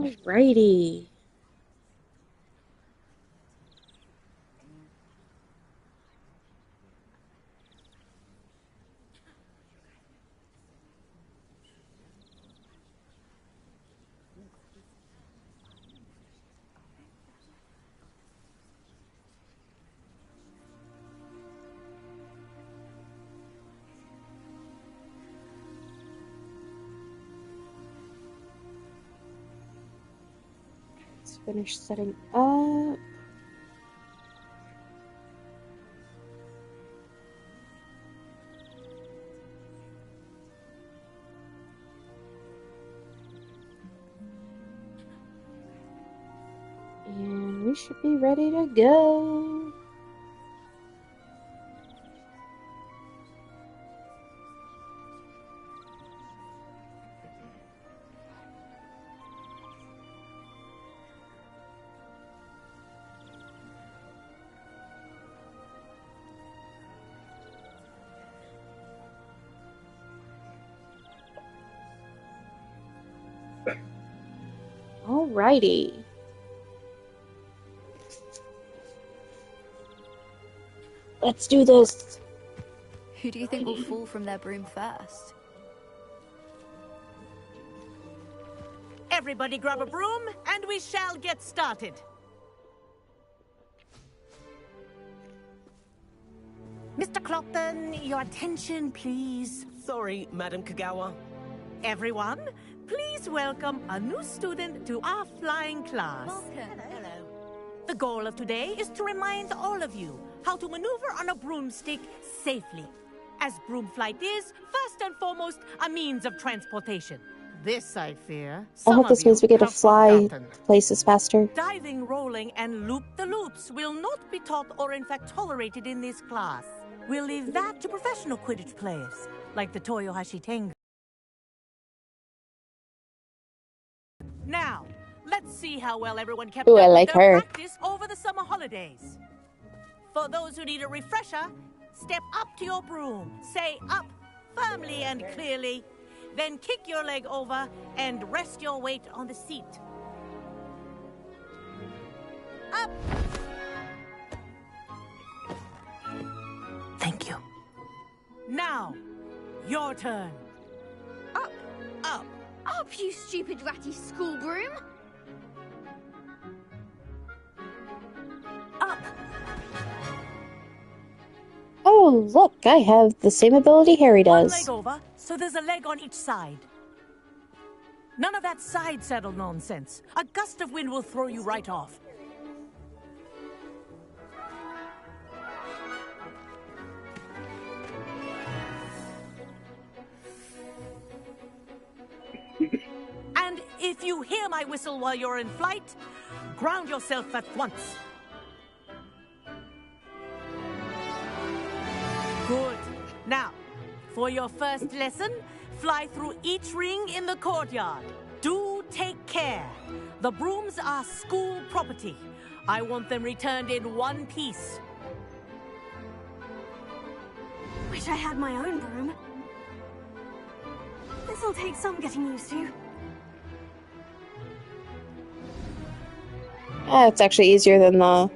Alrighty. Let's finish setting up. And we should be ready to go. Alrighty. Let's do this. Who do you think will fall from their broom first? Everybody grab a broom, and we shall get started. Mr. Clopton, your attention, please. Sorry, Madam Kagawa. Everyone, please welcome a new student to our flying class. Welcome. Hello. The goal of today is to remind all of you how to maneuver on a broomstick safely, as broom flight is, first and foremost, a means of transportation. This, I fear, I hope this means we get to fly places faster. Diving, rolling, and loop-the-loops will not be taught or in fact tolerated in this class. We'll leave that to professional Quidditch players, like the Toyohashi Tengu. Now, let's see how well everyone kept Ooh, up I with like their her. practice over the summer holidays. For those who need a refresher, step up to your broom, say up firmly and clearly, then kick your leg over and rest your weight on the seat. Up! Thank you. Now, your turn. Up! Up! Up, you stupid ratty school broom! Up! Oh, look, I have the same ability Harry One does. leg over, so there's a leg on each side. None of that side saddle nonsense. A gust of wind will throw you right off. And if you hear my whistle while you're in flight, ground yourself at once. Good. Now, for your first lesson, fly through each ring in the courtyard. Do take care. The brooms are school property. I want them returned in one piece. Wish I had my own broom. This'll take some getting used to. It's actually easier than the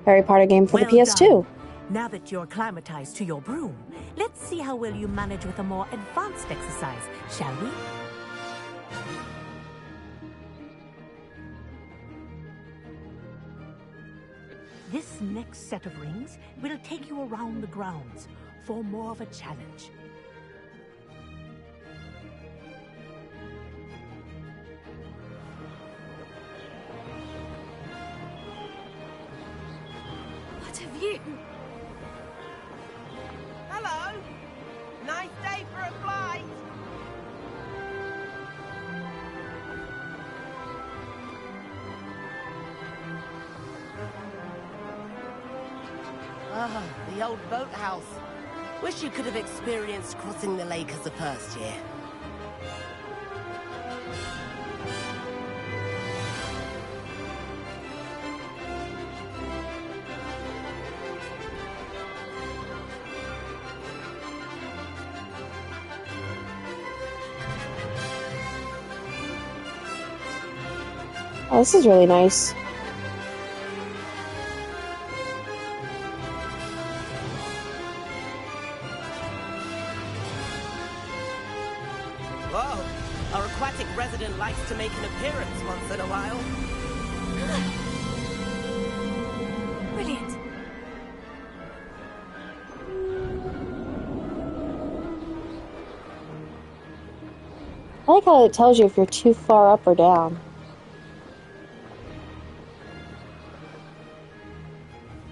Harry Potter game for the Well PS2. done. Now that you're acclimatized to your broom, let's see how well you manage with a more advanced exercise, shall we? This next set of rings will take you around the grounds for more of a challenge. What have you? Hello. Nice day for a flight. Ah, the old boathouse. Wish you could have experienced crossing the lake as a first year. Oh, this is really nice. Whoa! Our aquatic resident likes to make an appearance once in a while. Brilliant. I like how it tells you if you're too far up or down.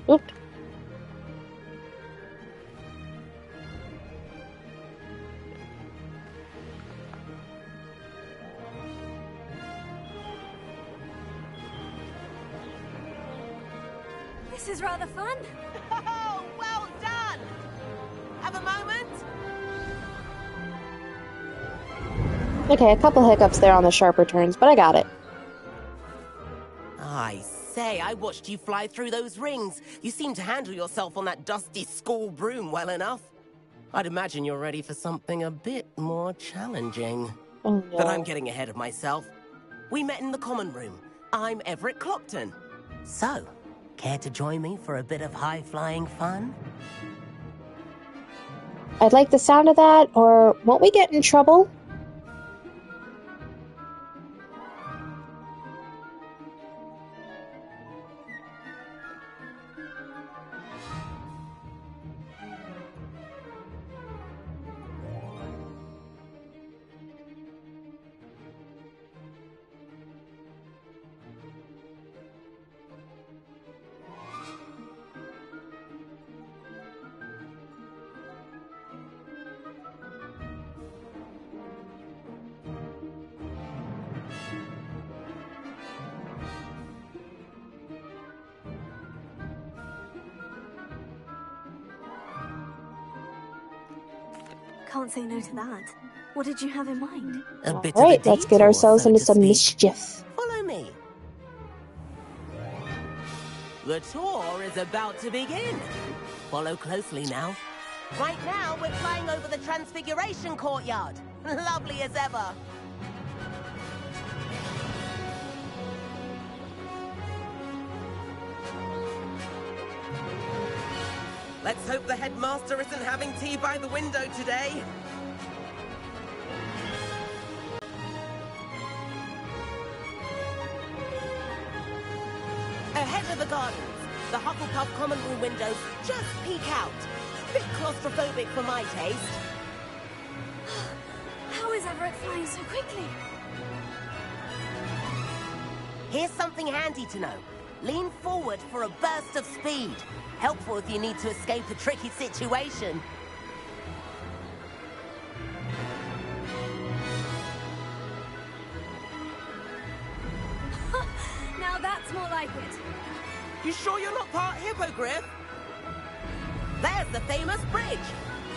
Oop. This is rather fun. Oh, well done! Have a moment? Okay, a couple hiccups there on the sharper turns, but I got it. I say, I watched you fly through those rings. You seem to handle yourself on that dusty school broom well enough. I'd imagine you're ready for something a bit more challenging. Oh no. But I'm getting ahead of myself. We met in the common room. I'm Everett Clopton. So, care to join me for a bit of high-flying fun? I'd like the sound of that, or won't we get in trouble? Can't say no to that. What did you have in mind? A bit Alright, of a let's get detour, ourselves so into to some speak. mischief. Follow me. The tour is about to begin. Follow closely now. Right now, we're flying over the Transfiguration Courtyard. Lovely as ever. Let's hope the headmaster isn't having tea by the window today. Ahead of the gardens, the Hufflepuff common room windows just peek out. Bit claustrophobic for my taste. How is Everett flying so quickly? Here's something handy to know. Lean forward for a burst of speed. Helpful if you need to escape a tricky situation. Now that's more like it. You sure you're not part hippogriff? There's the famous bridge.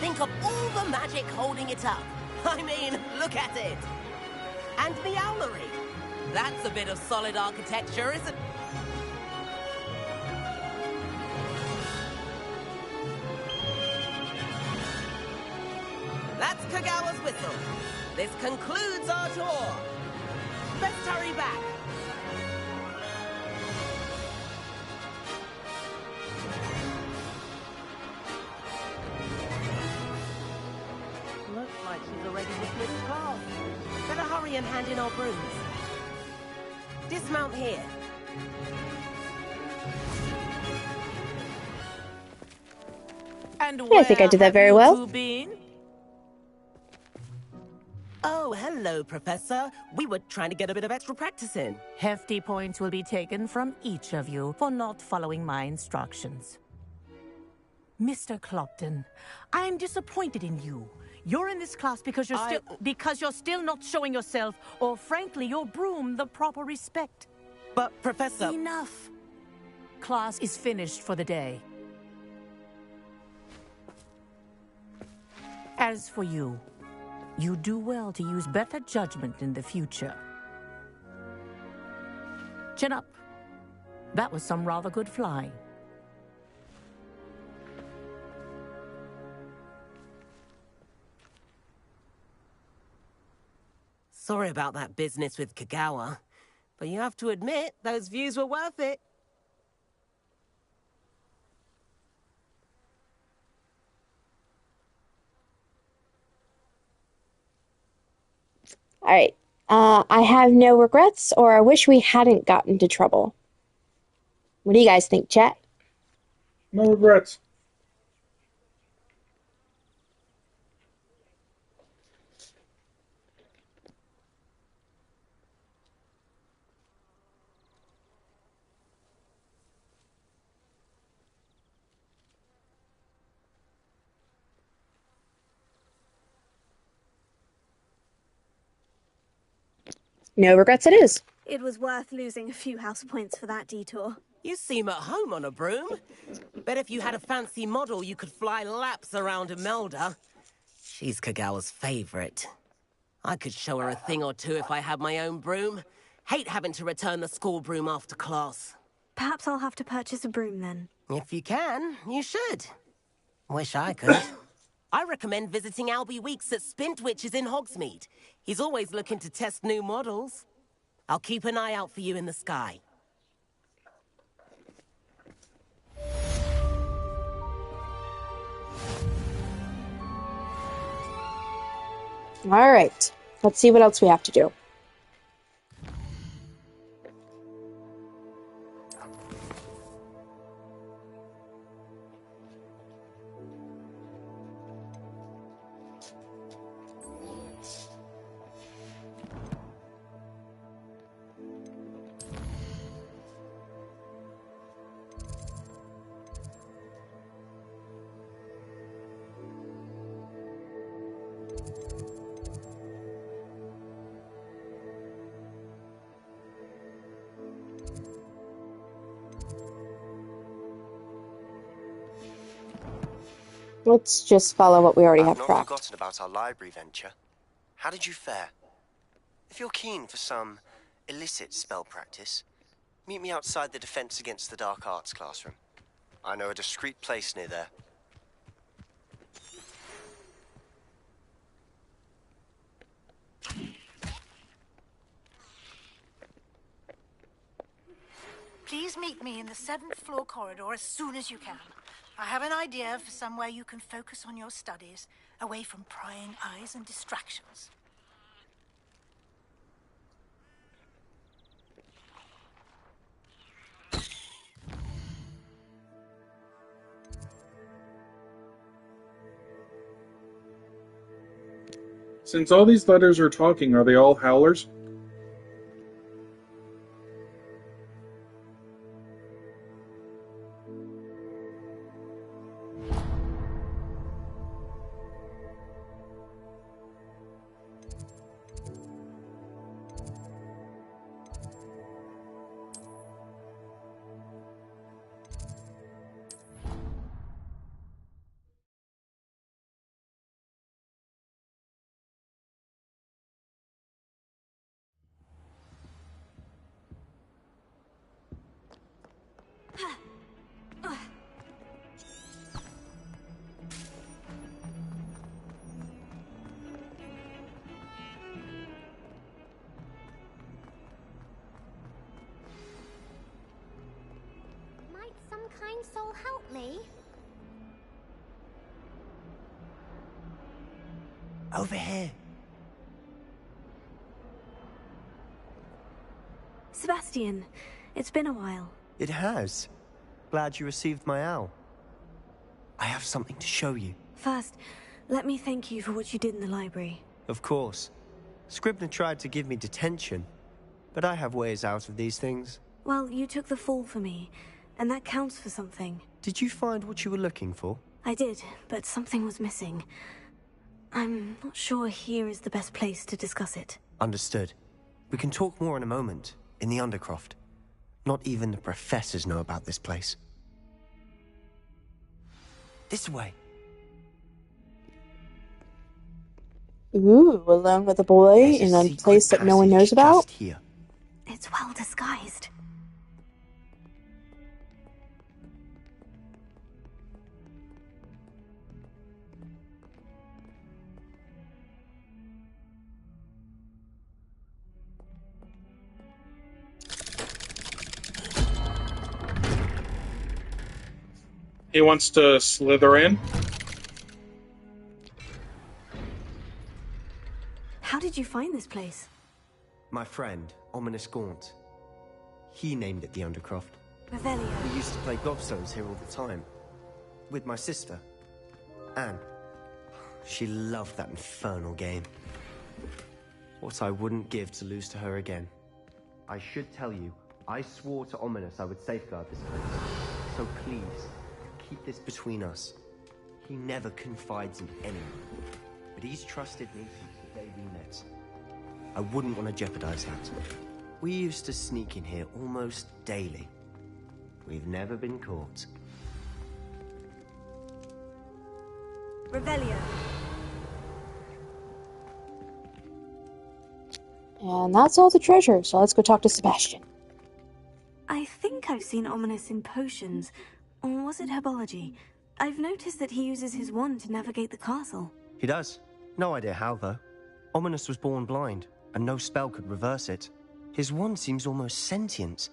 Think of all the magic holding it up. I mean, look at it. And the owlery. That's a bit of solid architecture, isn't it? That's Kagawa's whistle. This concludes our tour. Let's hurry back. Looks like she's already dismissed class. Better hurry and hand in our brooms. Dismount here. And Yeah, I think I did that very well. Been? Oh, hello, Professor. We were trying to get a bit of extra practice in. Hefty points will be taken from each of you for not following my instructions. Mr. Clopton, I'm disappointed in you. You're in this class because you're still not showing yourself, or frankly, your broom the proper respect. But, Professor... Enough. Class is finished for the day. As for you, you do well to use better judgment in the future. Chin up. That was some rather good flying. Sorry about that business with Kagawa. But you have to admit, those views were worth it. All right. I have no regrets, or I wish we hadn't gotten into trouble. What do you guys think, chat? No regrets. No regrets it is. It was worth losing a few house points for that detour. You seem at home on a broom. Bet if you had a fancy model, you could fly laps around Imelda. She's Kagawa's favorite. I could show her a thing or two if I had my own broom. Hate having to return the school broom after class. Perhaps I'll have to purchase a broom then. If you can, you should. Wish I could. I recommend visiting Albie Weeks at Spintwitches in Hogsmeade. He's always looking to test new models. I'll keep an eye out for you in the sky. All right. Let's see what else we have to do. Let's just follow what we already have I've not tracked. forgotten about our library venture. How did you fare? If you're keen for some illicit spell practice, meet me outside the Defense Against the Dark Arts classroom. I know a discreet place near there. Please meet me in the 7th floor corridor as soon as you can. I have an idea for somewhere you can focus on your studies, away from prying eyes and distractions. Since all these letters are talking, are they all howlers? Might some kind soul help me? Over here. Sebastian, it's been a while. It has. Glad you received my owl. I have something to show you. First, let me thank you for what you did in the library. Of course. Scribner tried to give me detention, but I have ways out of these things. Well, you took the fall for me, and that counts for something. Did you find what you were looking for? I did, but something was missing. I'm not sure here is the best place to discuss it. Understood. We can talk more in a moment, in the Undercroft. Not even the professors know about this place. This way. Ooh, alone with a boy There's in a secret place that no one knows passage about? just here. It's well disguised. He wants to slither in. How did you find this place? My friend, Ominous Gaunt. He named it the Undercroft. Revelio. We used to play gobstones here all the time. With my sister, Anne. She loved that infernal game. What I wouldn't give to lose to her again. I should tell you, I swore to Ominous I would safeguard this place. So please, keep this between us. He never confides in anyone. But he's trusted me since the day we met. I wouldn't want to jeopardize that. We used to sneak in here almost daily. We've never been caught. Revelio. And that's all the treasure, so let's go talk to Sebastian. I think I've seen Ominous in potions. Or was it herbology? I've noticed that he uses his wand to navigate the castle. He does. No idea how, though. Ominous was born blind, and no spell could reverse it. His wand seems almost sentient.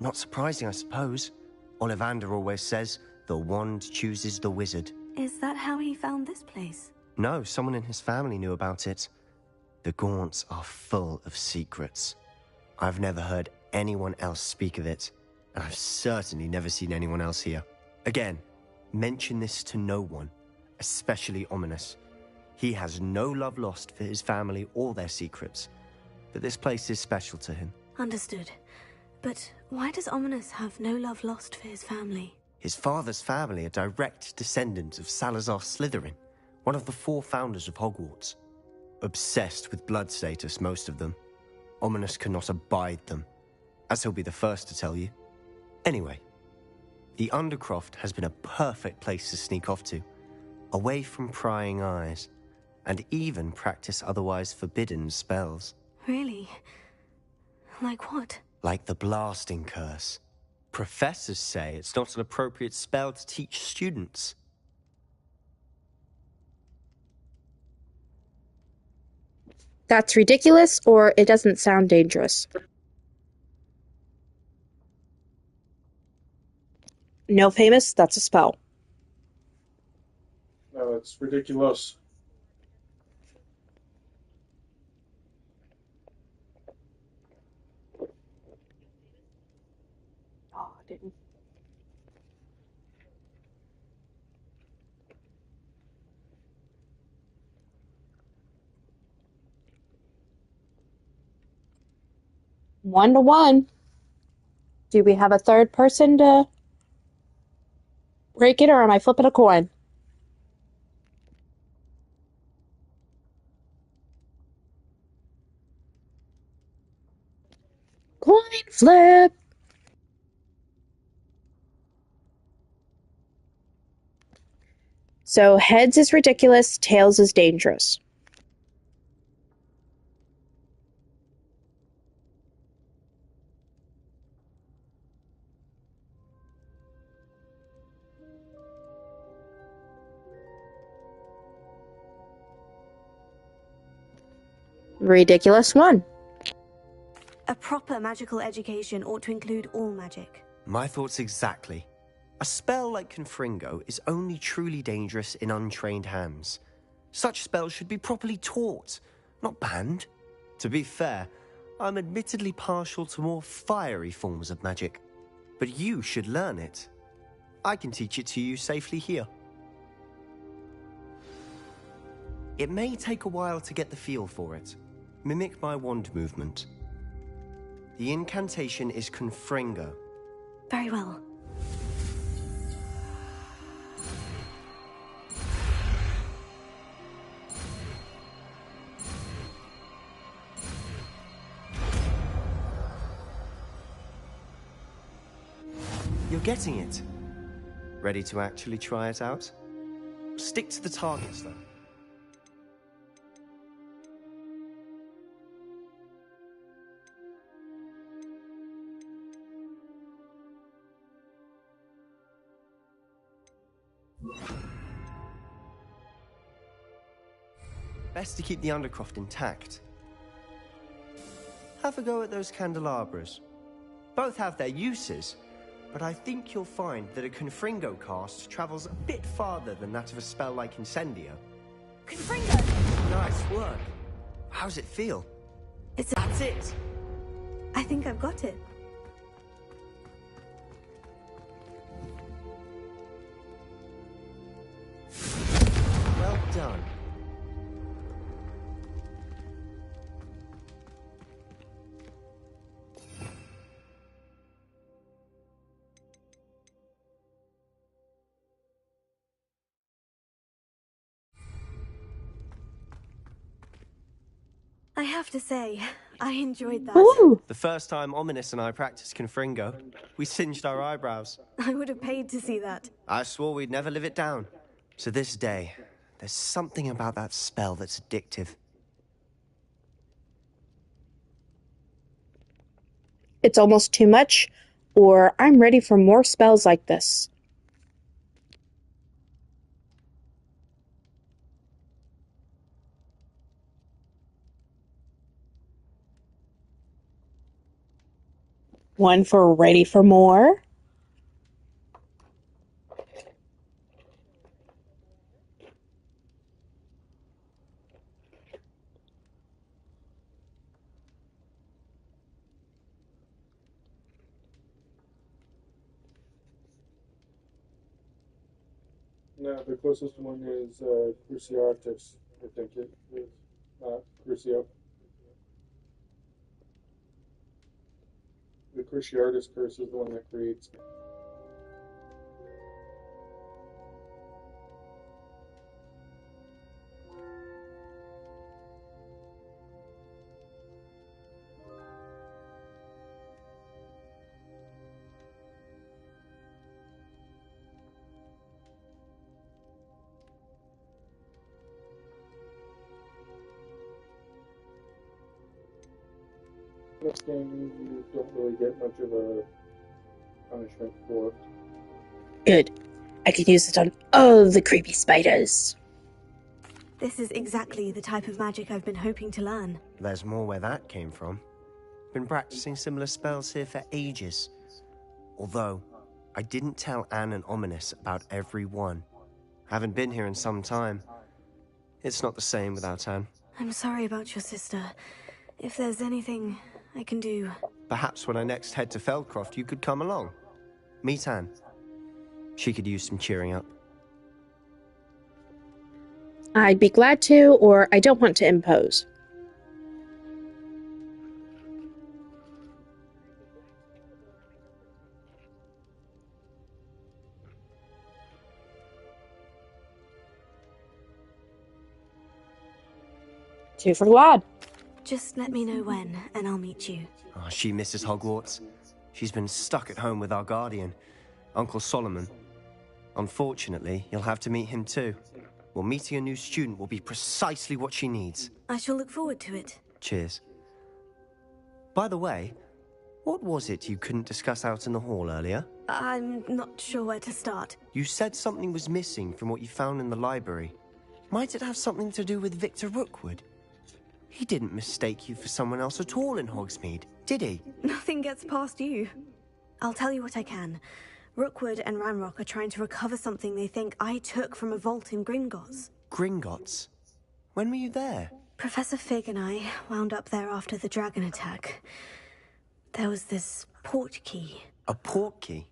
Not surprising, I suppose. Ollivander always says, the wand chooses the wizard. Is that how he found this place? No, someone in his family knew about it. The Gaunts are full of secrets. I've never heard anyone else speak of it, and I've certainly never seen anyone else here. Again, mention this to no one, especially Ominous. He has no love lost for his family or their secrets, but this place is special to him. Understood. But why does Ominous have no love lost for his family? His father's family are direct descendants of Salazar Slytherin, one of the 4 founders of Hogwarts. Obsessed with blood status, most of them. Ominous cannot abide them, as he'll be the first to tell you. Anyway, the Undercroft has been a perfect place to sneak off to, away from prying eyes, and even practice otherwise forbidden spells. Really? Like what? Like the blasting curse. Professors say it's not an appropriate spell to teach students. That's ridiculous, or it doesn't sound dangerous. No, famous, that's a spell. No, it's ridiculous. Oh, I didn't. One to one. Do we have a third person to break it, or am I flipping a coin? Coin flip. So heads is ridiculous, tails is dangerous. Ridiculous one. A proper magical education ought to include all magic. My thoughts exactly. A spell like Confringo is only truly dangerous in untrained hands. Such spells should be properly taught, not banned. To be fair, I'm admittedly partial to more fiery forms of magic. But you should learn it. I can teach it to you safely here. It may take a while to get the feel for it. Mimic my wand movement. The incantation is Confringo. Very well. You're getting it. Ready to actually try it out? Stick to the targets, though. Best to keep the Undercroft intact. Have a go at those candelabras. Both have their uses, but I think you'll find that a Confringo cast travels a bit farther than that of a spell like Incendio. Confringo! Nice work. How's it feel? That's it! I think I've got it. Well done. I have to say, I enjoyed that. Ooh, The first time Ominous and I practiced Confringo, we singed our eyebrows. I would have paid to see that. I swore we'd never live it down. To this day, there's something about that spell that's addictive. it's almost too much, or I'm ready for more spells like this. One for ready for more. No, the closest one is Cruciatus, I think it is. Not Crucio. The Cruciatus curse is the one that creates. This game you don't really get much of a punishment for. Good. I could use it on all the creepy spiders. This is exactly the type of magic I've been hoping to learn. There's more where that came from. Been practicing similar spells here for ages. Although, I didn't tell Anne and Ominous about every one. Haven't been here in some time. It's not the same without Anne. I'm sorry about your sister. If there's anything I can do... Perhaps when I next head to Feldcroft, you could come along. Meet Anne. She could use some cheering up. I'd be glad to, or I don't want to impose. Two for Glad. Just let me know when, and I'll meet you. Oh, she misses Hogwarts. She's been stuck at home with our guardian, Uncle Solomon. Unfortunately, you'll have to meet him too. Well, meeting a new student will be precisely what she needs. I shall look forward to it. Cheers. By the way, what was it you couldn't discuss out in the hall earlier? I'm not sure where to start. You said something was missing from what you found in the library. Might it have something to do with Victor Rookwood? He didn't mistake you for someone else at all in Hogsmeade, did he? Nothing gets past you. I'll tell you what I can. Rookwood and Ranrock are trying to recover something they think I took from a vault in Gringotts. Gringotts? When were you there? Professor Fig and I wound up there after the dragon attack. There was this port key. A port key?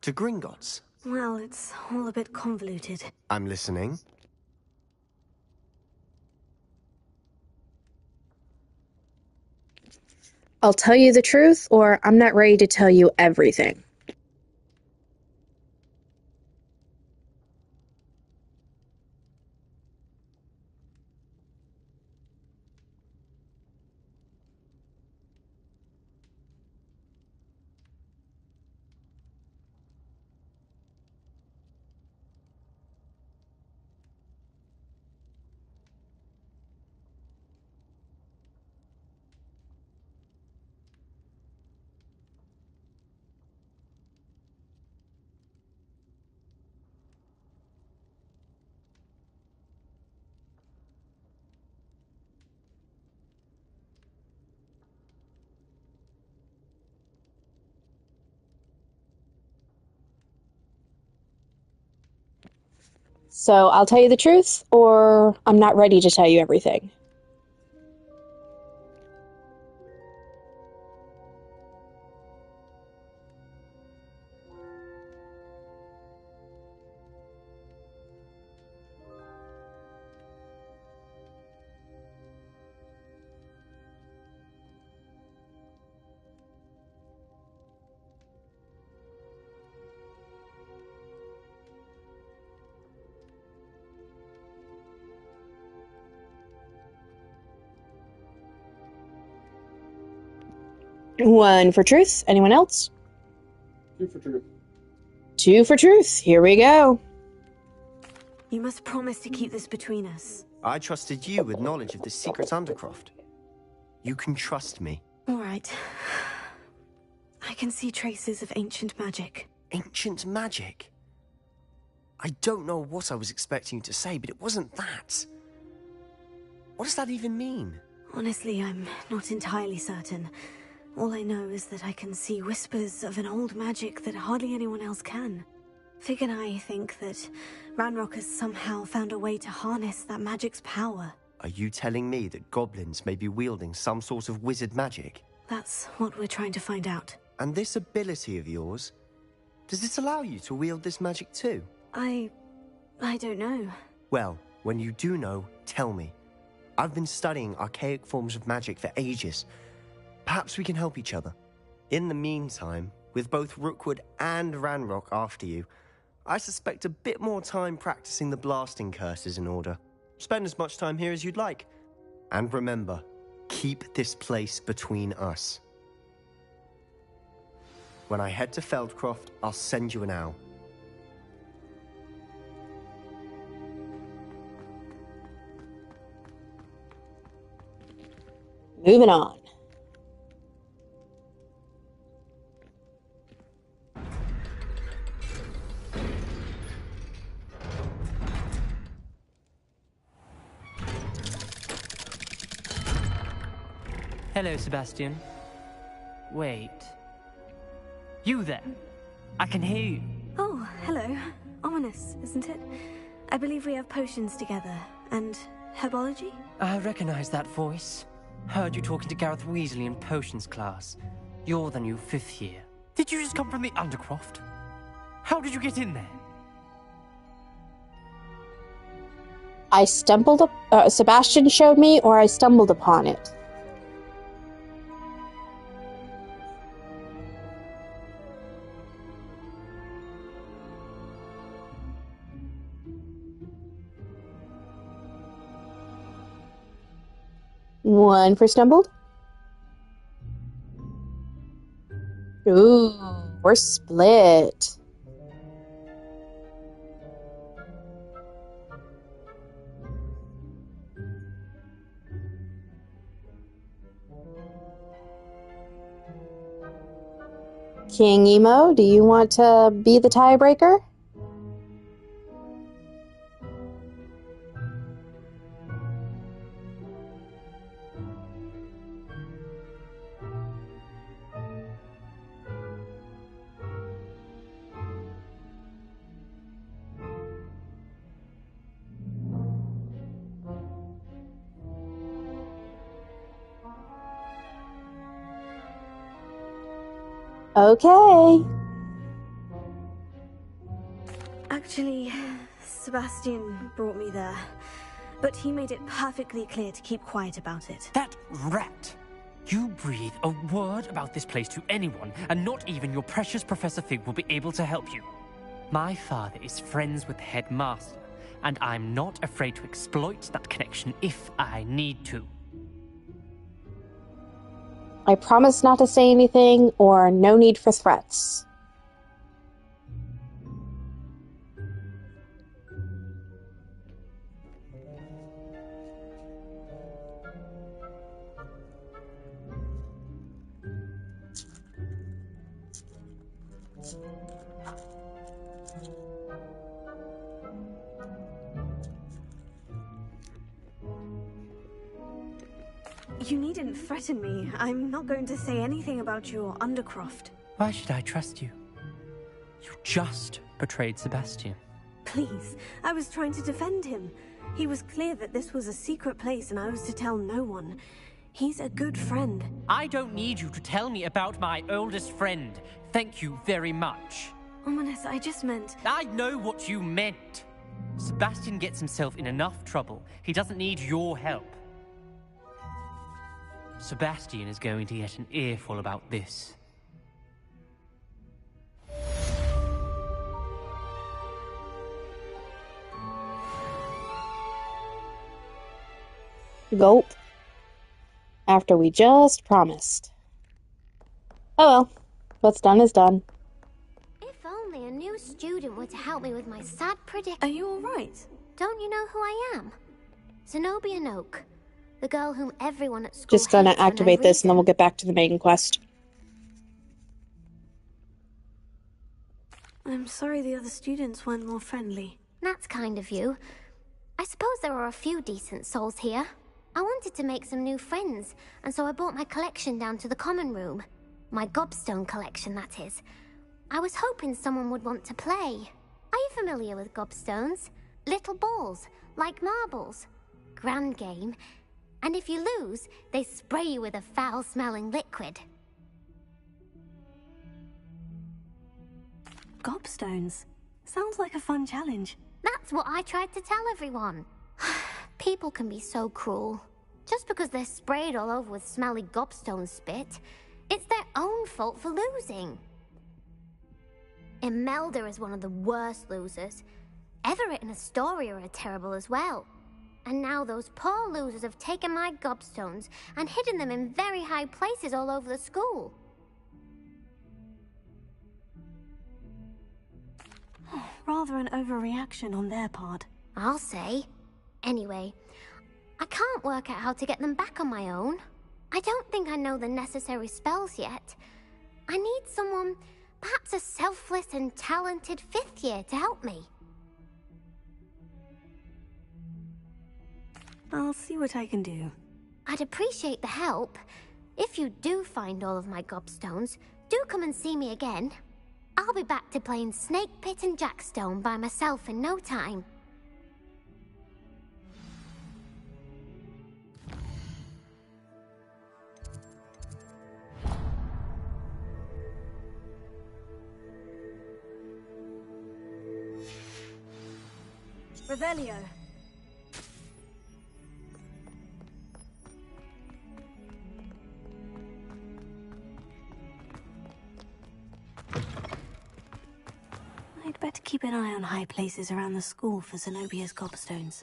To Gringotts? Well, it's all a bit convoluted. I'm listening. I'll tell you the truth, or I'm not ready to tell you everything. So I'll tell you the truth, or I'm not ready to tell you everything. One for truth. Anyone else? Two for truth. Two for truth. Here we go. You must promise to keep this between us. I trusted you with knowledge of the secret Undercroft. You can trust me. All right. I can see traces of ancient magic. Ancient magic? I don't know what I was expecting you to say, but it wasn't that. What does that even mean? Honestly, I'm not entirely certain. All I know is that I can see whispers of an old magic that hardly anyone else can. Fig and I think that Ranrock has somehow found a way to harness that magic's power. Are you telling me that goblins may be wielding some sort of wizard magic? That's what we're trying to find out. And this ability of yours, does it allow you to wield this magic too? I don't know. Well, when you do know, tell me. I've been studying archaic forms of magic for ages. Perhaps we can help each other. In the meantime, with both Rookwood and Ranrock after you, I suspect a bit more time practicing the blasting curse is in order. Spend as much time here as you'd like. And remember, keep this place between us. When I head to Feldcroft, I'll send you an owl. Moving on. Hello, Sebastian. Wait. You there? I can hear you. Oh, hello. Ominous, isn't it? I believe we have potions together. And herbology? I recognize that voice. Heard you talking to Gareth Weasley in potions class. You're the new 5th year. Did you just come from the Undercroft? How did you get in there? I stumbled up. Sebastian showed me, or I stumbled upon it. One for stumbled. Ooh, we're split. King Emo, do you want to be the tiebreaker? Okay. Actually, Sebastian brought me there. But he made it perfectly clear to keep quiet about it. That rat! You breathe a word about this place to anyone, and not even your precious Professor Fig will be able to help you. My father is friends with the headmaster, and I'm not afraid to exploit that connection if I need to. I promise not to say anything, or no need for threats. You needn't threaten me. I'm not going to say anything about your Undercroft. Why should I trust you? You just betrayed Sebastian. Please, I was trying to defend him. He was clear that this was a secret place and I was to tell no one. He's a good friend. I don't need you to tell me about my oldest friend. Thank you very much. Ominous, I just meant... I know what you meant. Sebastian gets himself in enough trouble. He doesn't need your help. Sebastian is going to get an earful about this. Gulp. After we just promised. Oh well. What's done is done. If only a new student were to help me with my sad predicament. Are you alright? Don't you know who I am? Zenobia Noak, the girl whom everyone at school Just gonna hates when I activate this read and then we'll them. get back to the main quest. I'm sorry the other students weren't more friendly. That's kind of you. I suppose there are a few decent souls here. I wanted to make some new friends, and so I brought my collection down to the common room. My gobstone collection, that is. I was hoping someone would want to play. Are you familiar with gobstones? Little balls, like marbles. Grand game. And if you lose, they spray you with a foul-smelling liquid. Gobstones. Sounds like a fun challenge. That's what I tried to tell everyone. People can be so cruel. Just because they're sprayed all over with smelly gobstone spit, it's their own fault for losing. Imelda is one of the worst losers. Everett and Astoria are terrible as well. And now those poor losers have taken my gobstones and hidden them in very high places all over the school. Rather an overreaction on their part. I'll say. Anyway, I can't work out how to get them back on my own. I don't think I know the necessary spells yet. I need someone, perhaps a selfless and talented fifth year to help me. I'll see what I can do. I'd appreciate the help. If you do find all of my gobstones, do come and see me again. I'll be back to playing Snake Pit and Jackstone by myself in no time. Revelio. I'd better keep an eye on high places around the school for Zenobia's gobstones.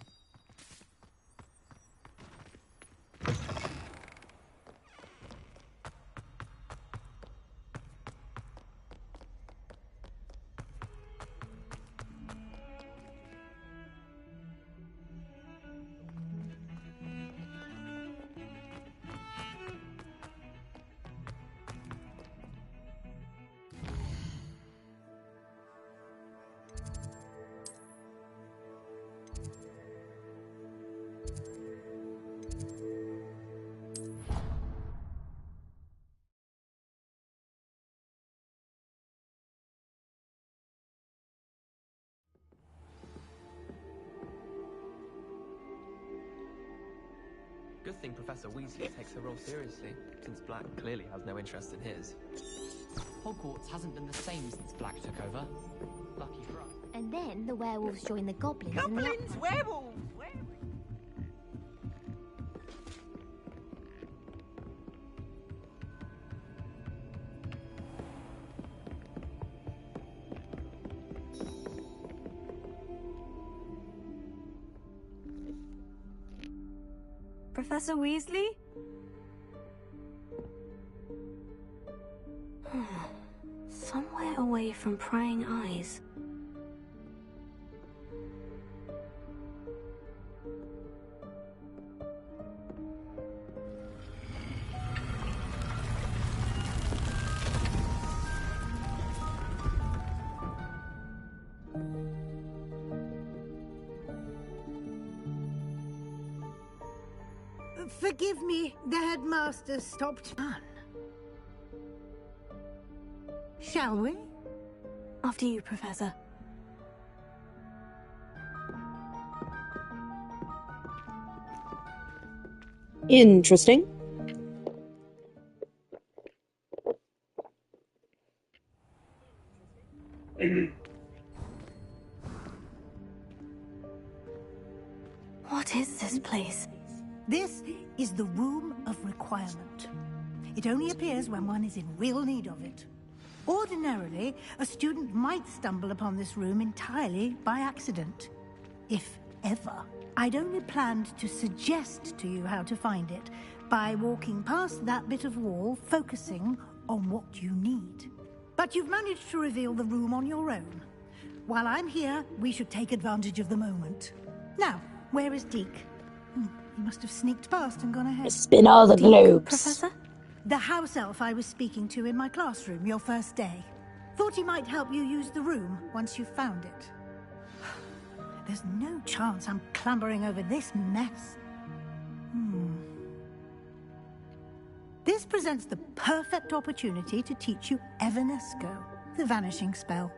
Good thing Professor Weasley takes her role seriously, since Black clearly has no interest in his. Hogwarts hasn't been the same since Black took over. Lucky for us. And then the werewolves join the goblins in the Goblins, werewolves! Professor Weasley? Somewhere away from prying eyes. Forgive me, the headmaster stopped fun. Shall we? After you, Professor. Interesting. What is this place? This is the Room of Requirement. It only appears when one is in real need of it. Ordinarily, a student might stumble upon this room entirely by accident. If ever. I'd only planned to suggest to you how to find it by walking past that bit of wall, focusing on what you need. But you've managed to reveal the room on your own. While I'm here, we should take advantage of the moment. Now, where is Deke? He must have sneaked past and gone ahead. Spin all the Deke, globes. Professor? The house elf I was speaking to in my classroom your first day. Thought he might help you use the room once you found it. There's no chance I'm clambering over this mess. This presents the perfect opportunity to teach you Evanesco, the vanishing spell.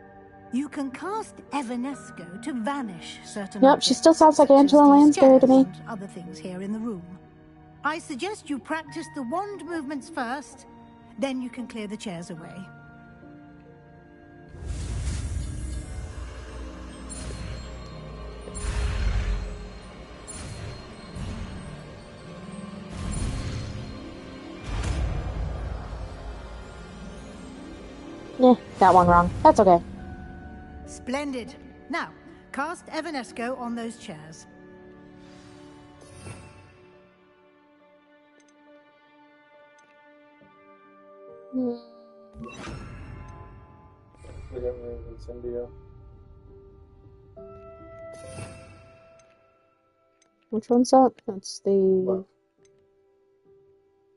You can cast Evanesco to vanish certain Yep, she still objects, sounds like such as Angela these Lansbury to chairs me. and other things here in the room. I suggest you practice the wand movements first, then you can clear the chairs away. Got one wrong. That's okay. Splendid. Now, cast Evanesco on those chairs. We got rid of Incendio. Which one's that? That's the... Left.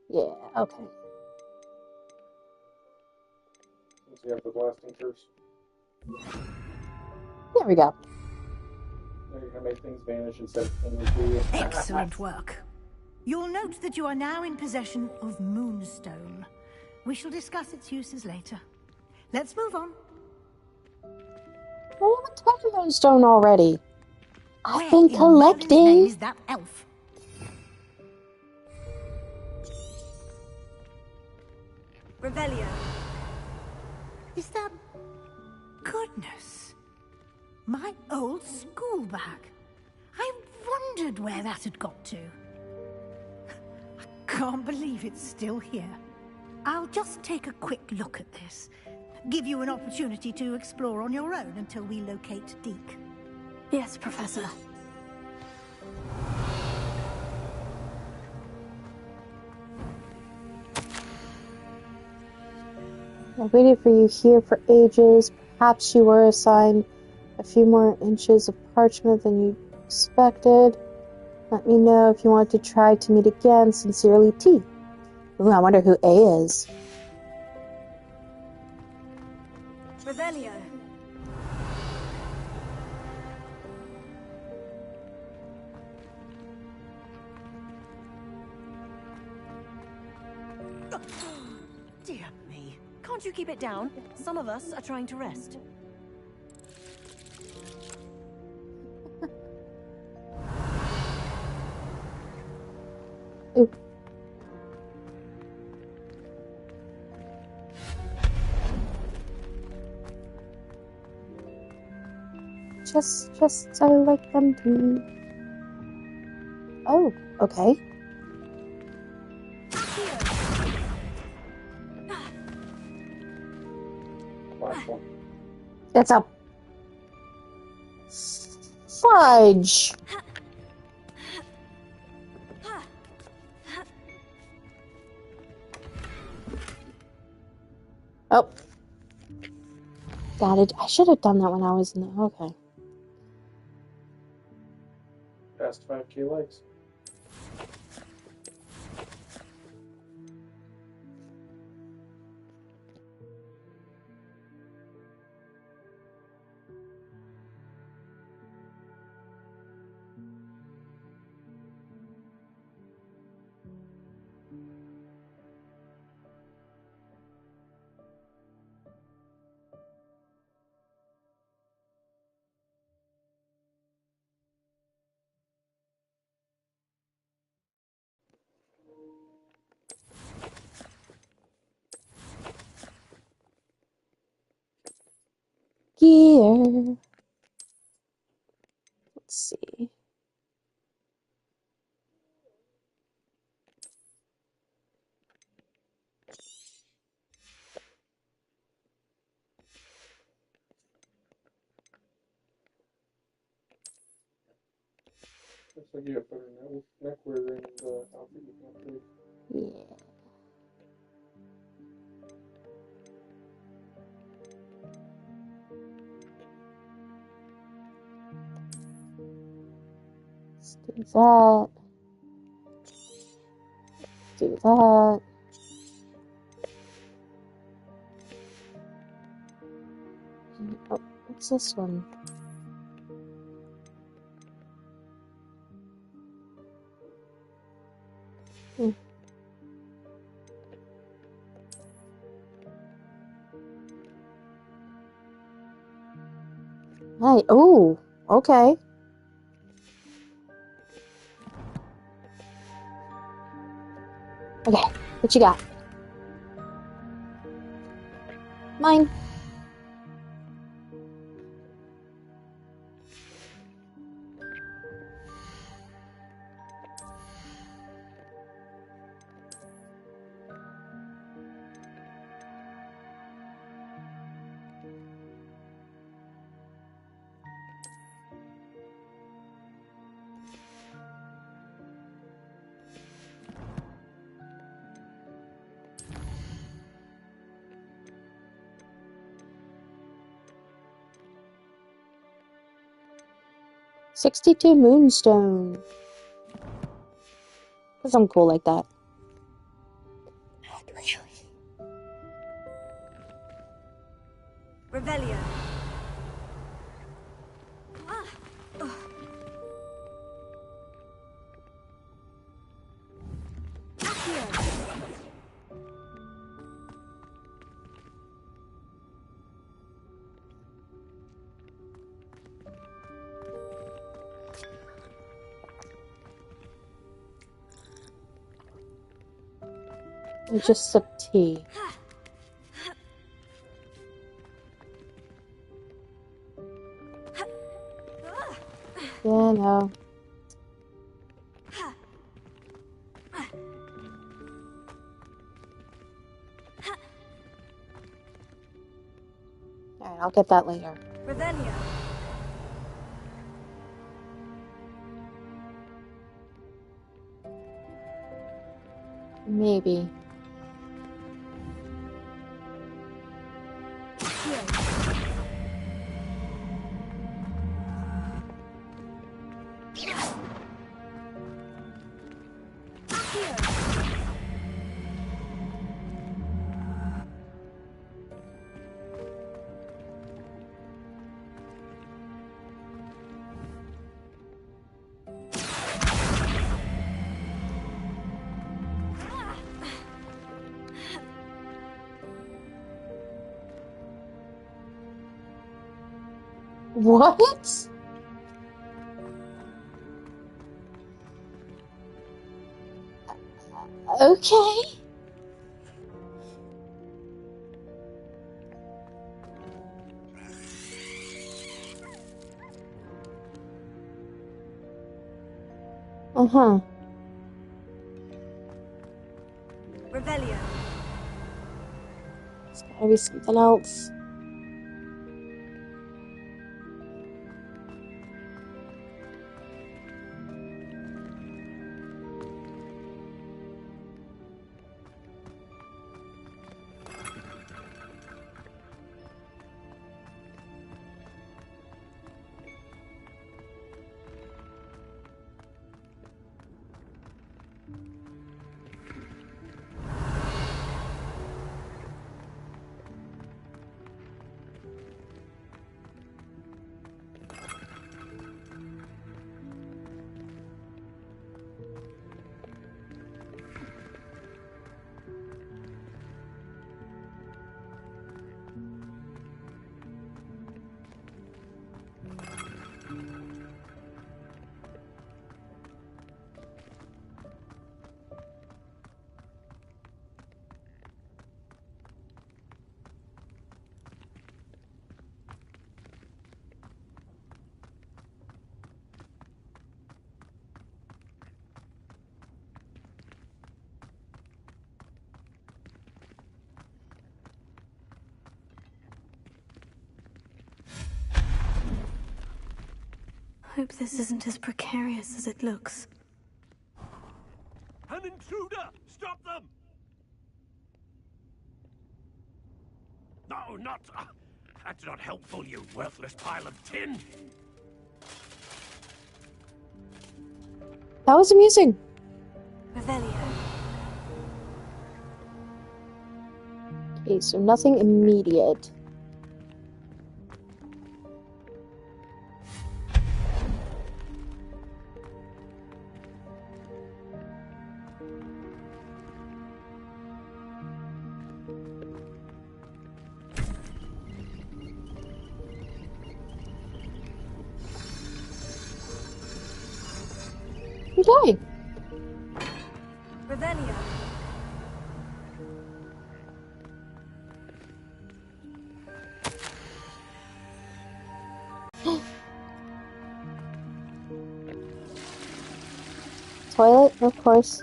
Yeah, okay. Since you have the blasting curse. There we go. Now you're gonna make things vanish instead of coming to you. Excellent work. You'll note that you are now in possession of Moonstone. We shall discuss its uses later. Let's move on. I haven't touched Moonstone already. I've Where been in Merlin's name collecting. is that elf? Revelio. Is that... Goodness. My old school bag. I wondered where that had got to. I can't believe it's still here. I'll just take a quick look at this. Give you an opportunity to explore on your own until we locate Deke. Yes, Professor. I waited for you here for ages. Perhaps you were assigned a few more inches of parchment than you expected. Let me know if you want to try to meet again. Sincerely, T. Ooh, I wonder who A is. Revelio. Dear me. Can't you keep it down? Some of us are trying to rest. Ooh. Just, I like them too. Oh, okay. Platform. It's a fudge. Oh. Got it. I should have done that when I was in the... Okay. Past 5K likes. here. Let's see. Looks like you got better neckwear and outfit you can upgrade. Yeah. Let's do that. Do that. Oh, what's this one? Hey, oh, okay. Okay, what you got? Mine. $62 moonstone. Cause I'm cool like that. Not really. Revelio. Just sip tea. Yeah, no. Alright, I'll get that later. Revelio. Maybe. What? Okay. Uh-huh. Revelio. It's gotta be something else. Hope this isn't as precarious as it looks. An intruder! Stop them! No, not... that's not helpful, you worthless pile of tin! That was amusing. Revelio. Okay, so nothing immediate. Okay. Revelio. Toilet, of course.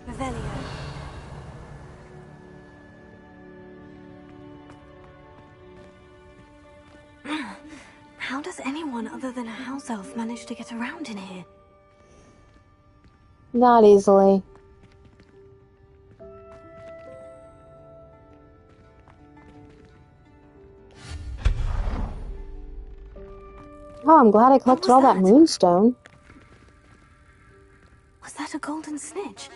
Revelio. How does anyone other than a house elf manage to get around in here? Not easily. Oh, I'm glad I collected all that moonstone. Was that a golden snitch?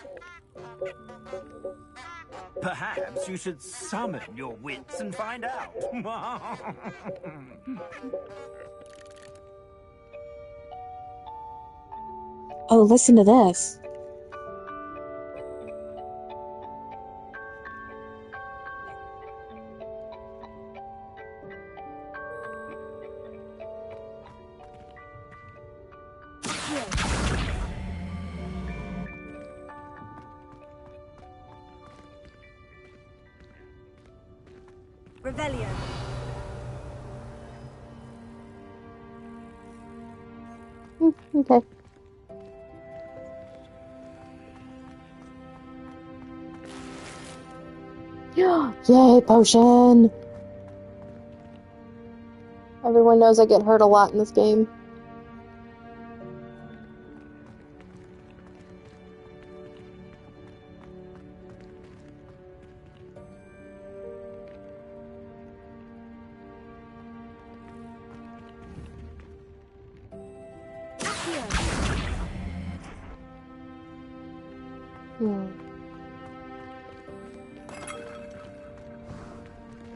Perhaps you should summon your wits and find out. Oh, listen to this. Revelio. Okay. Yay, potion! Everyone knows I get hurt a lot in this game.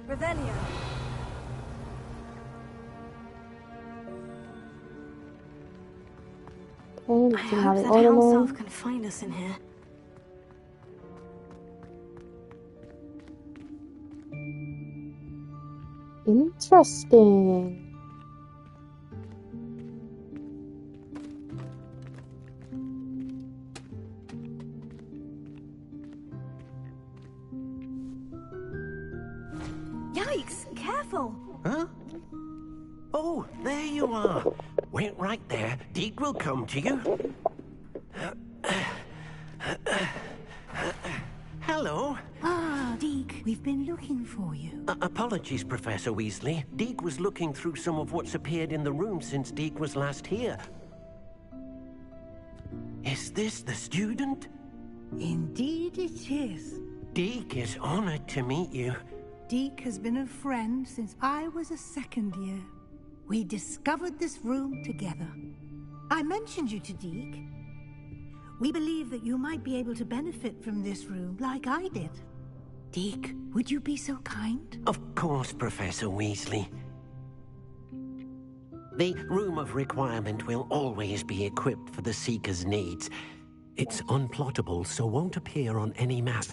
Revelio. Okay, I let's see how hope the that order house goes. elf can find us in here. Interesting. Yikes! Careful! Huh? Oh, there you are. Wait right there. Deke will come to you. Hello. Ah, Deke, we've been looking for you. Apologies, Professor Weasley. Deke was looking through some of what's appeared in the room since Deke was last here. Is this the student? Indeed it is. Deke is honored to meet you. Deke has been a friend since I was a second year. We discovered this room together. I mentioned you to Deke. We believe that you might be able to benefit from this room like I did. Deke, would you be so kind? Of course, Professor Weasley. The Room of Requirement will always be equipped for the Seeker's needs. It's unplottable, so won't appear on any map.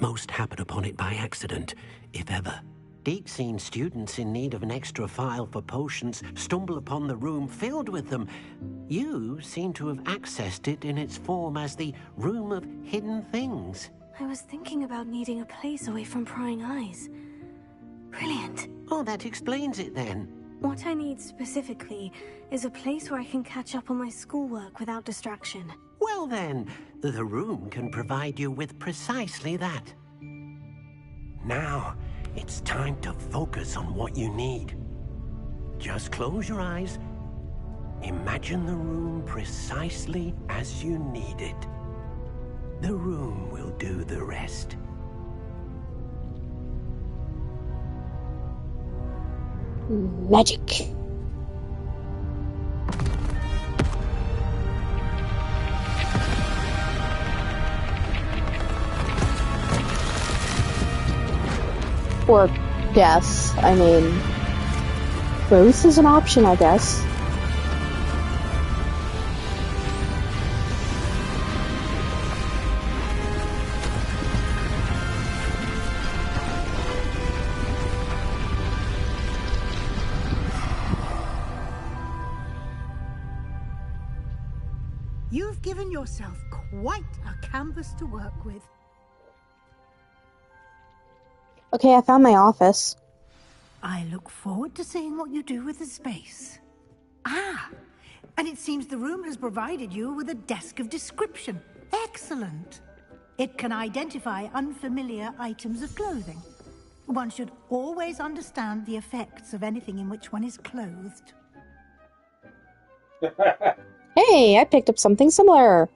Most happen upon it by accident, if ever. Deke's seen students in need of an extra file for potions stumble upon the room filled with them. You seem to have accessed it in its form as the Room of Hidden Things. I was thinking about needing a place away from prying eyes. Brilliant. Oh, that explains it then. What I need specifically is a place where I can catch up on my schoolwork without distraction. Well then, the room can provide you with precisely that. Now, it's time to focus on what you need. Just close your eyes. Imagine the room precisely as you need it. The room will do the rest. Magic. Or yes, I mean, both is an option, I guess. You've given yourself quite a canvas to work with. Okay, I found my office. I look forward to seeing what you do with the space. Ah, and it seems the room has provided you with a desk of description. Excellent. It can identify unfamiliar items of clothing. One should always understand the effects of anything in which one is clothed. Hey, I picked up something similar.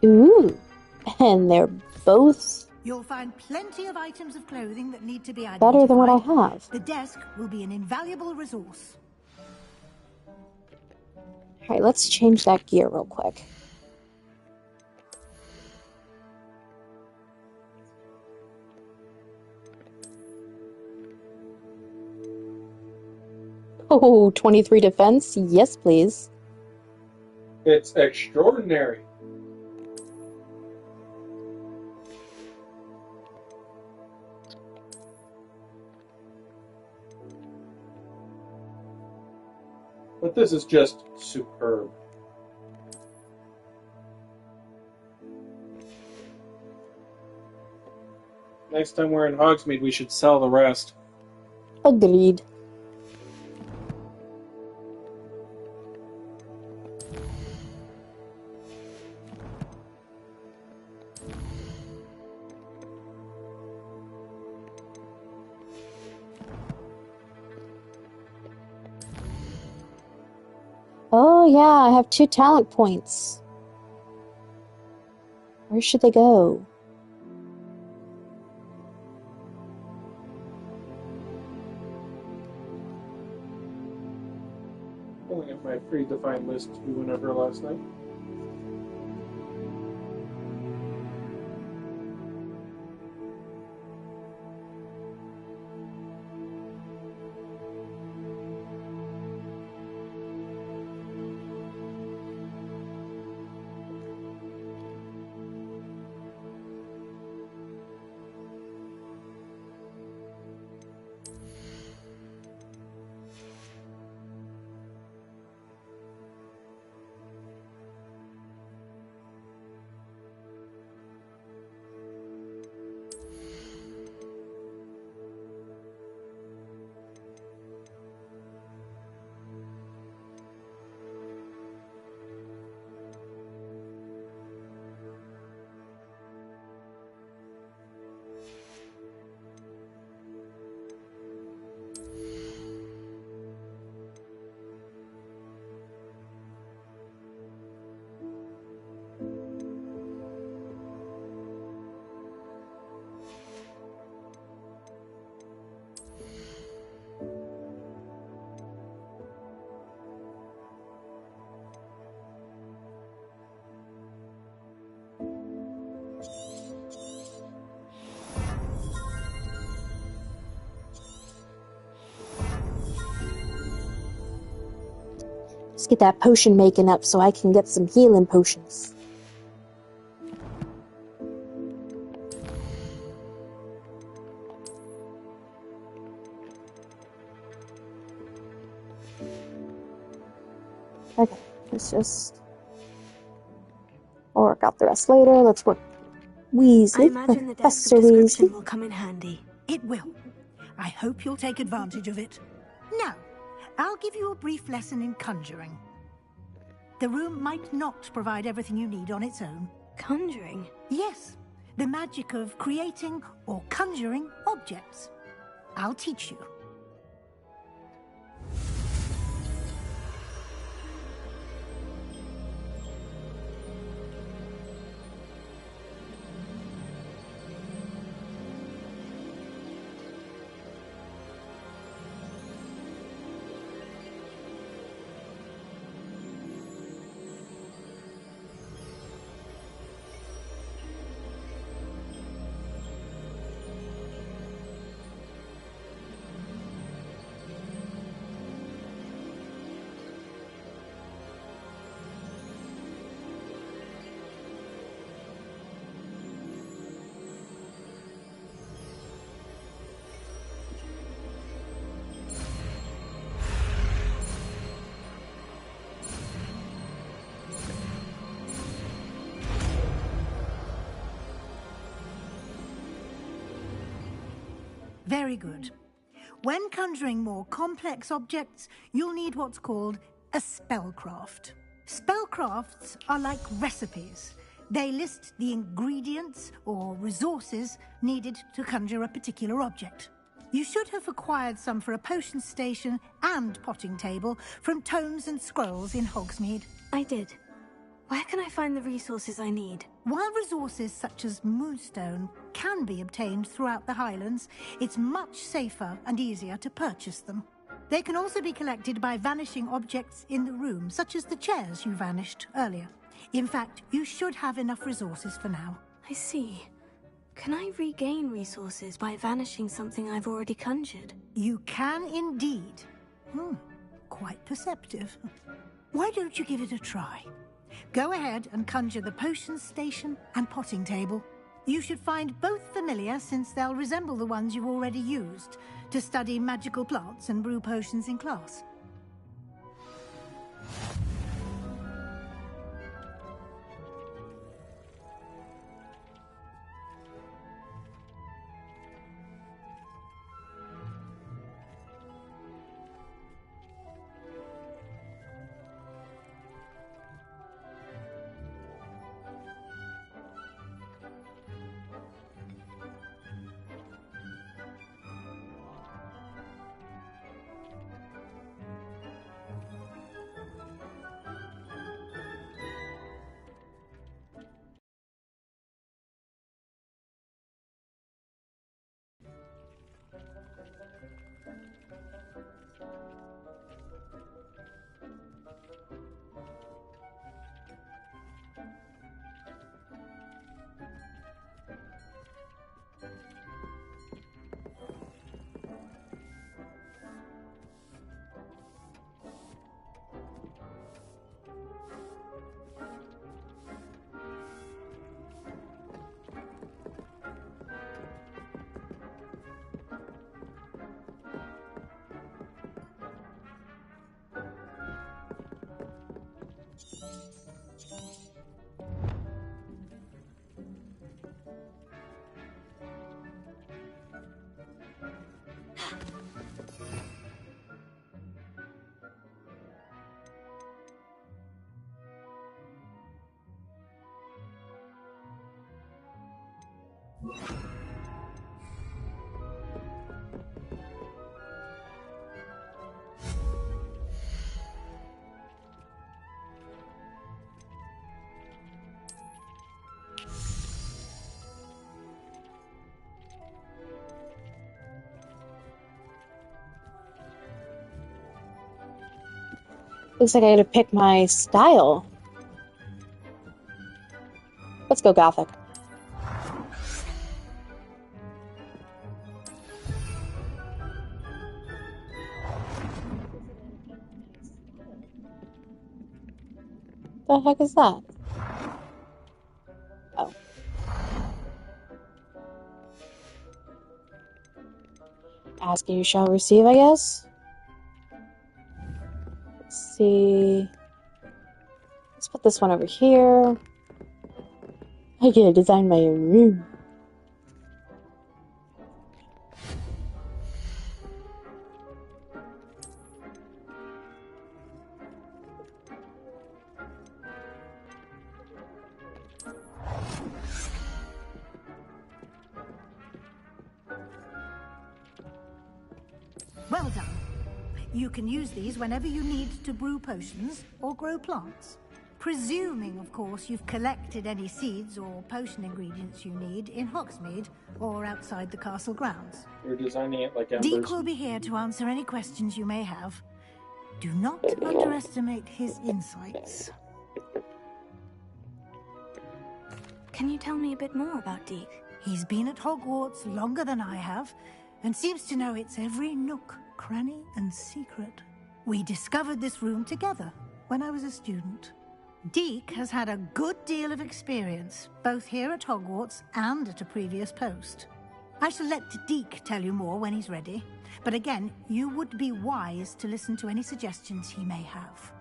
Ooh, and they're both You'll find plenty of items of clothing that need to be identified. better than what I have. The desk will be an invaluable resource. Alright, let's change that gear real quick. Oh, 23 defense? Yes, please. It's extraordinary. But this is just superb. Next time we're in Hogsmeade, we should sell the rest. Agreed. Oh yeah, I have 2 talent points. Where should they go? Pulling up my free defined list we went over last night. Let's get that potion making up so I can get some healing potions. Okay, let's just... I'll work out the rest later. Let's work Weasley. I imagine the desk of Professor description Weasley. will come in handy. It will. I hope you'll take advantage of it. Now, I'll give you a brief lesson in conjuring. The room might not provide everything you need on its own. Conjuring? Yes, the magic of creating or conjuring objects. I'll teach you. Very good. When conjuring more complex objects, you'll need what's called a spellcraft. Spellcrafts are like recipes. They list the ingredients or resources needed to conjure a particular object. You should have acquired some for a potion station and potting table from tomes and scrolls in Hogsmeade. I did. Where can I find the resources I need? While resources such as moonstone can be obtained throughout the Highlands, it's much safer and easier to purchase them. They can also be collected by vanishing objects in the room, such as the chairs you vanished earlier. In fact, you should have enough resources for now. I see. Can I regain resources by vanishing something I've already conjured? You can indeed. Quite perceptive. Why don't you give it a try? Go ahead and conjure the potion station and potting table. You should find both familiar, since they'll resemble the ones you've already used to study magical plants and brew potions in class. Looks like I gotta pick my style. Let's go Gothic. The heck is that? Oh. Ask you shall receive, I guess. Let's see. Put this one over here. I get to design my own room. Well done. You can use these whenever you need to brew potions or grow plants. Presuming, of course, you've collected any seeds or potion ingredients you need in Hogsmeade or outside the castle grounds. We're designing it like Deke Embers. will be here to answer any questions you may have. Do not underestimate his insights. Can you tell me a bit more about Deke? He's been at Hogwarts longer than I have, and seems to know its every nook, cranny, and secret. We discovered this room together when I was a student. Deke has had a good deal of experience, both here at Hogwarts and at a previous post. I shall let Deke tell you more when he's ready, but again, you would be wise to listen to any suggestions he may have.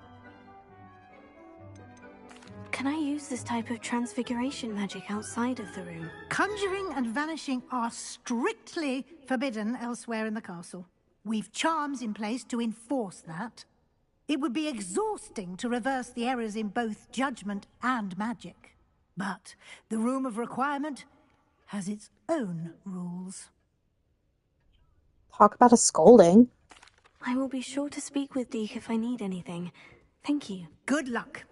Can I use this type of transfiguration magic outside of the room? Conjuring and vanishing are strictly forbidden elsewhere in the castle. We've charms in place to enforce that. It would be exhausting to reverse the errors in both judgment and magic. But the Room of Requirement has its own rules. Talk about a scolding. I will be sure to speak with Deke if I need anything. Thank you. Good luck.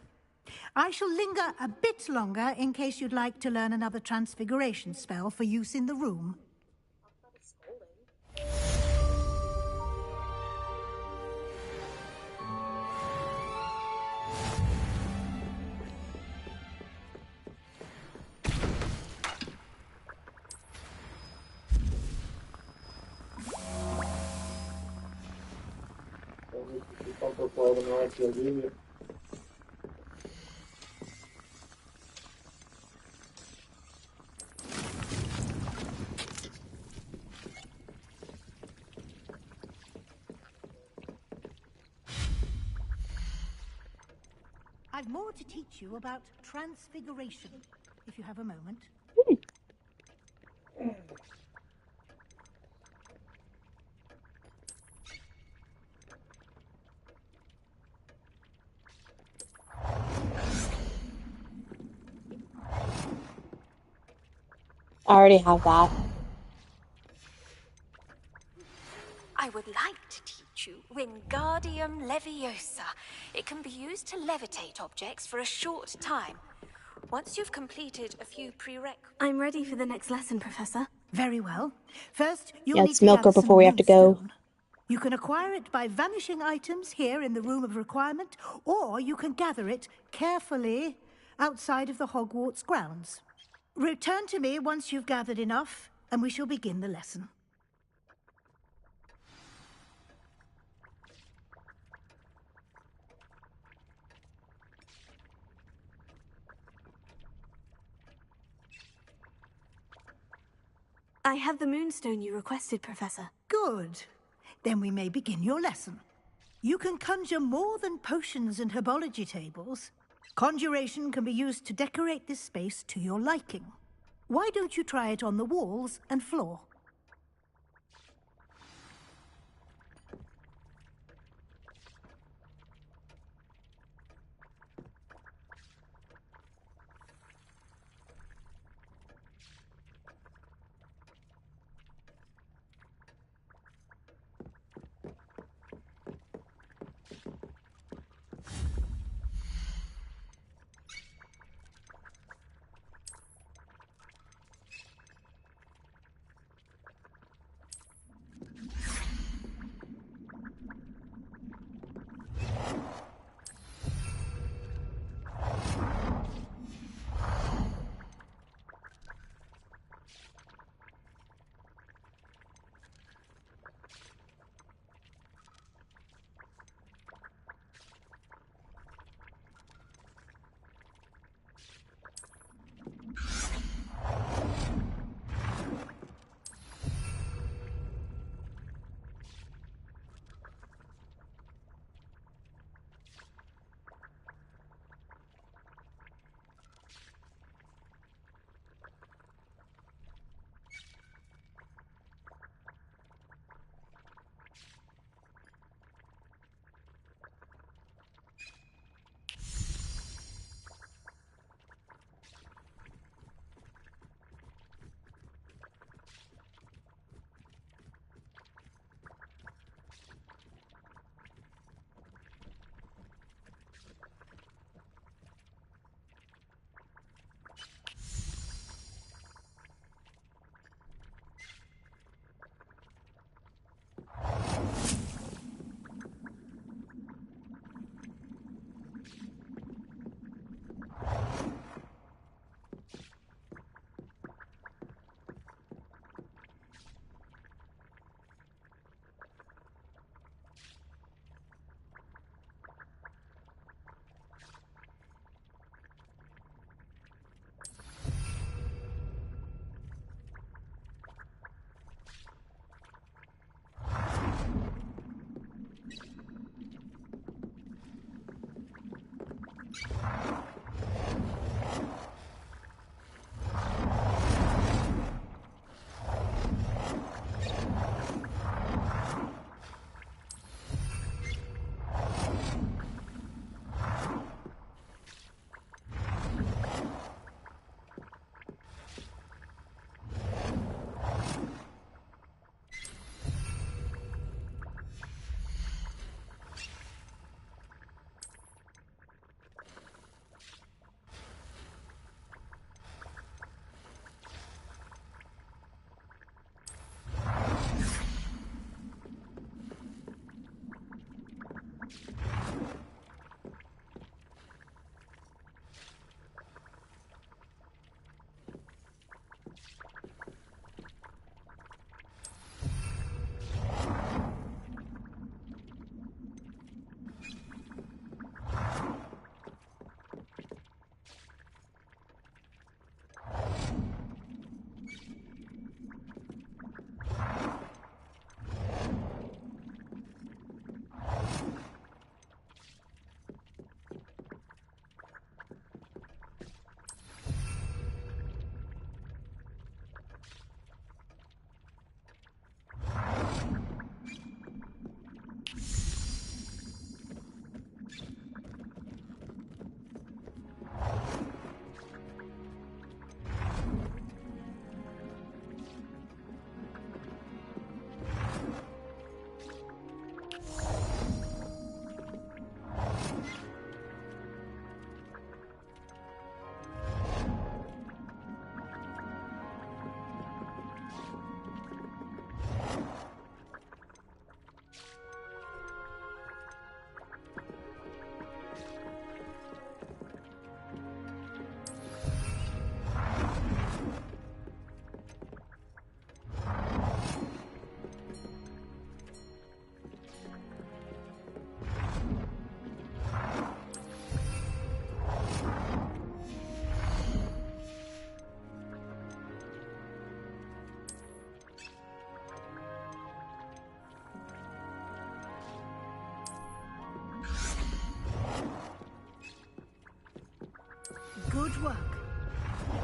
I shall linger a bit longer in case you'd like to learn another transfiguration spell for use in the room. I've more to teach you about transfiguration, if you have a moment. I already have that. I would like to teach you Wingardium Leviosa. It can be used to levitate objects for a short time. Once you've completed a few prerequisites... I'm ready for the next lesson, Professor. Very well. First, you'll Yeah, need let's to milk gather her before we have to some go. moonstone. You can acquire it by vanishing items here in the Room of Requirement, or you can gather it carefully outside of the Hogwarts grounds. Return to me once you've gathered enough, and we shall begin the lesson. I have the moonstone you requested, Professor. Good. Then we may begin your lesson. You can conjure more than potions and herbology tables. Conjuration can be used to decorate this space to your liking. Why don't you try it on the walls and floor?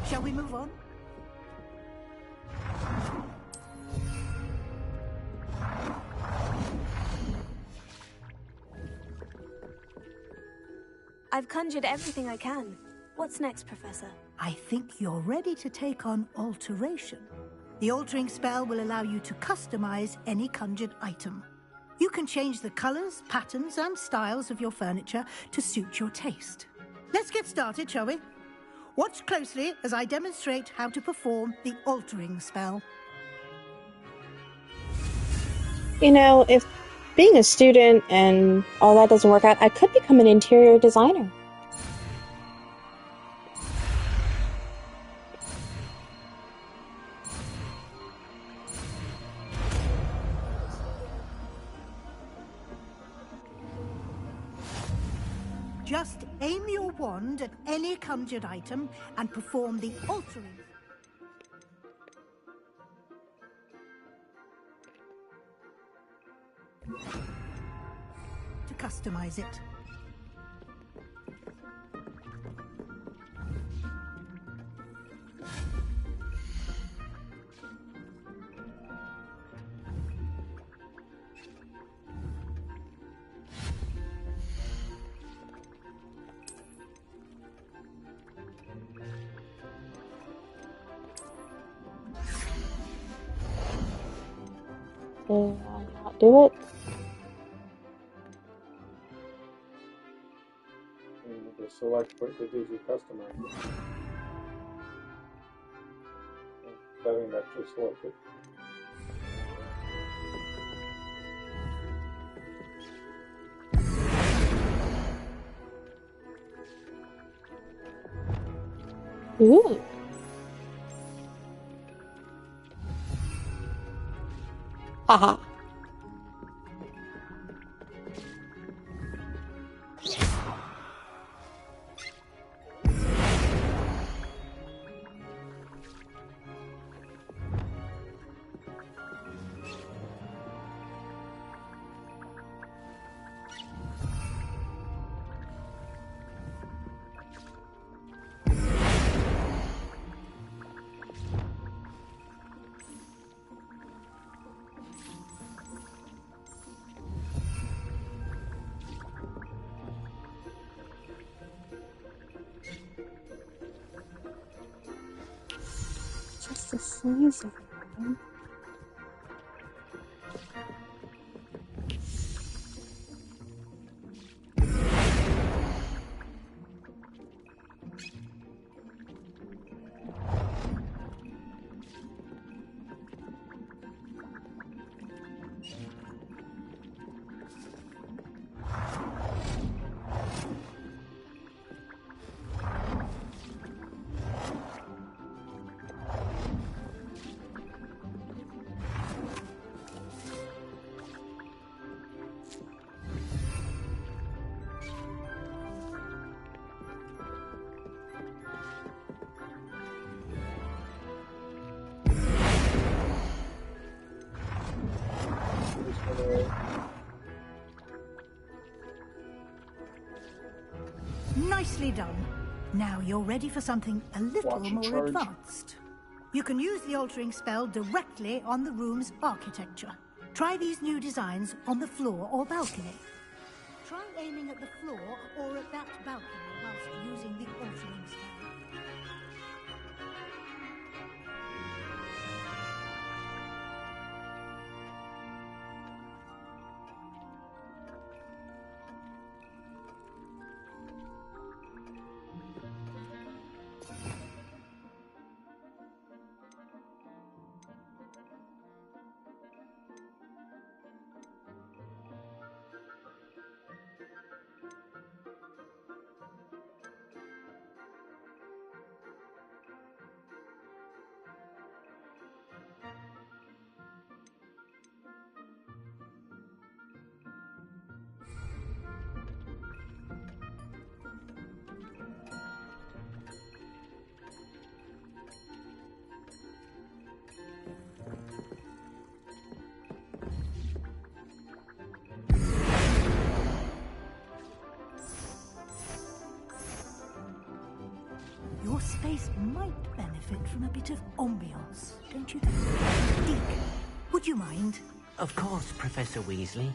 Shall we move on? I've conjured everything I can. What's next, Professor? I think you're ready to take on alteration. The altering spell will allow you to customize any conjured item. You can change the colors, patterns, and styles of your furniture to suit your taste. Let's get started, shall we? Watch closely as I demonstrate how to perform the altering spell. You know, if being a student and all that doesn't work out, I could become an interior designer. Just aim your wand at any conjured item and perform the altering. To customize it. Did I not do it? And the select what it is you customize. That ain't actually selected. Ooh. Haha. Just the size of one. Nicely done. Now you're ready for something a little more advanced. You can use the altering spell directly on the room's architecture. Try these new designs on the floor or balcony. Try aiming at the floor or at that balcony whilst using the altering spell. place might benefit from a bit of ambiance, don't you think? Deke, would you mind? Of course, Professor Weasley.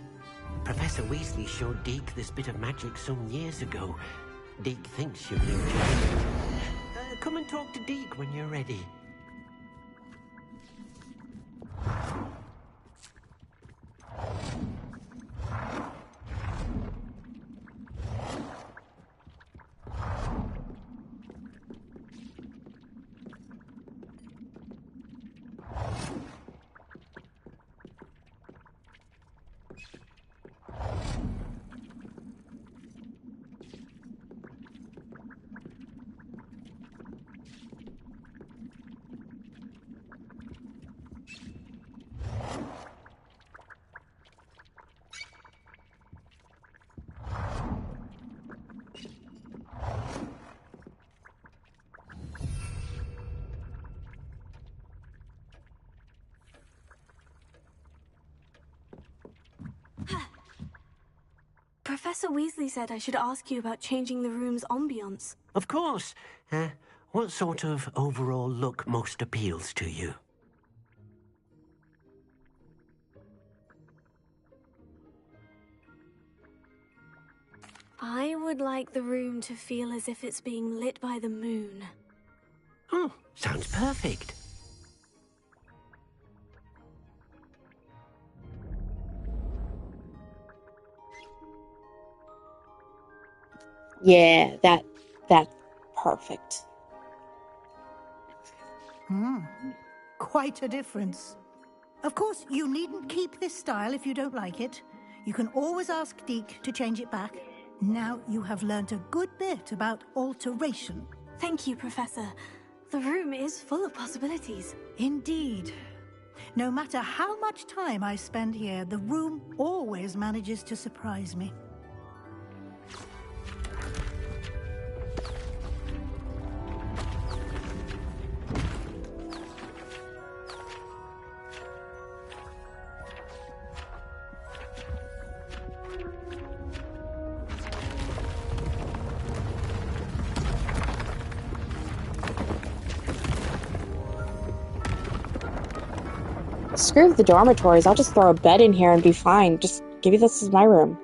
Professor Weasley showed Deke this bit of magic some years ago. Deke thinks you'll enjoy it. Come and talk to Deke when you're ready. Professor Weasley said I should ask you about changing the room's ambiance. Of course. What sort of overall look most appeals to you? I would like the room to feel as if it's being lit by the moon. Oh, sounds perfect. Yeah, that's perfect. Quite a difference. Of course, you needn't keep this style if you don't like it. You can always ask Deke to change it back. Now you have learnt a good bit about alteration. Thank you, Professor. The room is full of possibilities. Indeed. No matter how much time I spend here, the room always manages to surprise me. Screw the dormitories. I'll just throw a bed in here and be fine. Just give me this as my room.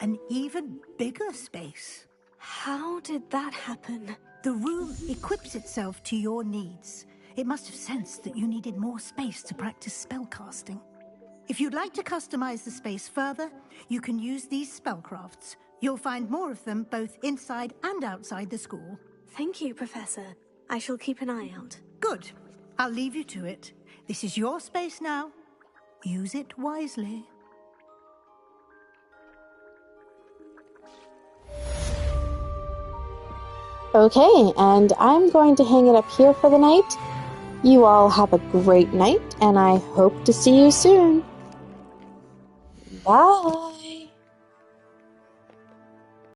An even bigger space. How did that happen? The room equips itself to your needs. It must have sensed that you needed more space to practice spellcasting. If you'd like to customize the space further, you can use these spellcrafts. You'll find more of them both inside and outside the school. Thank you, Professor. I shall keep an eye out. Good. I'll leave you to it. This is your space now. Use it wisely. Okay, and I'm going to hang it up here for the night. You all have a great night, and I hope to see you soon. Bye!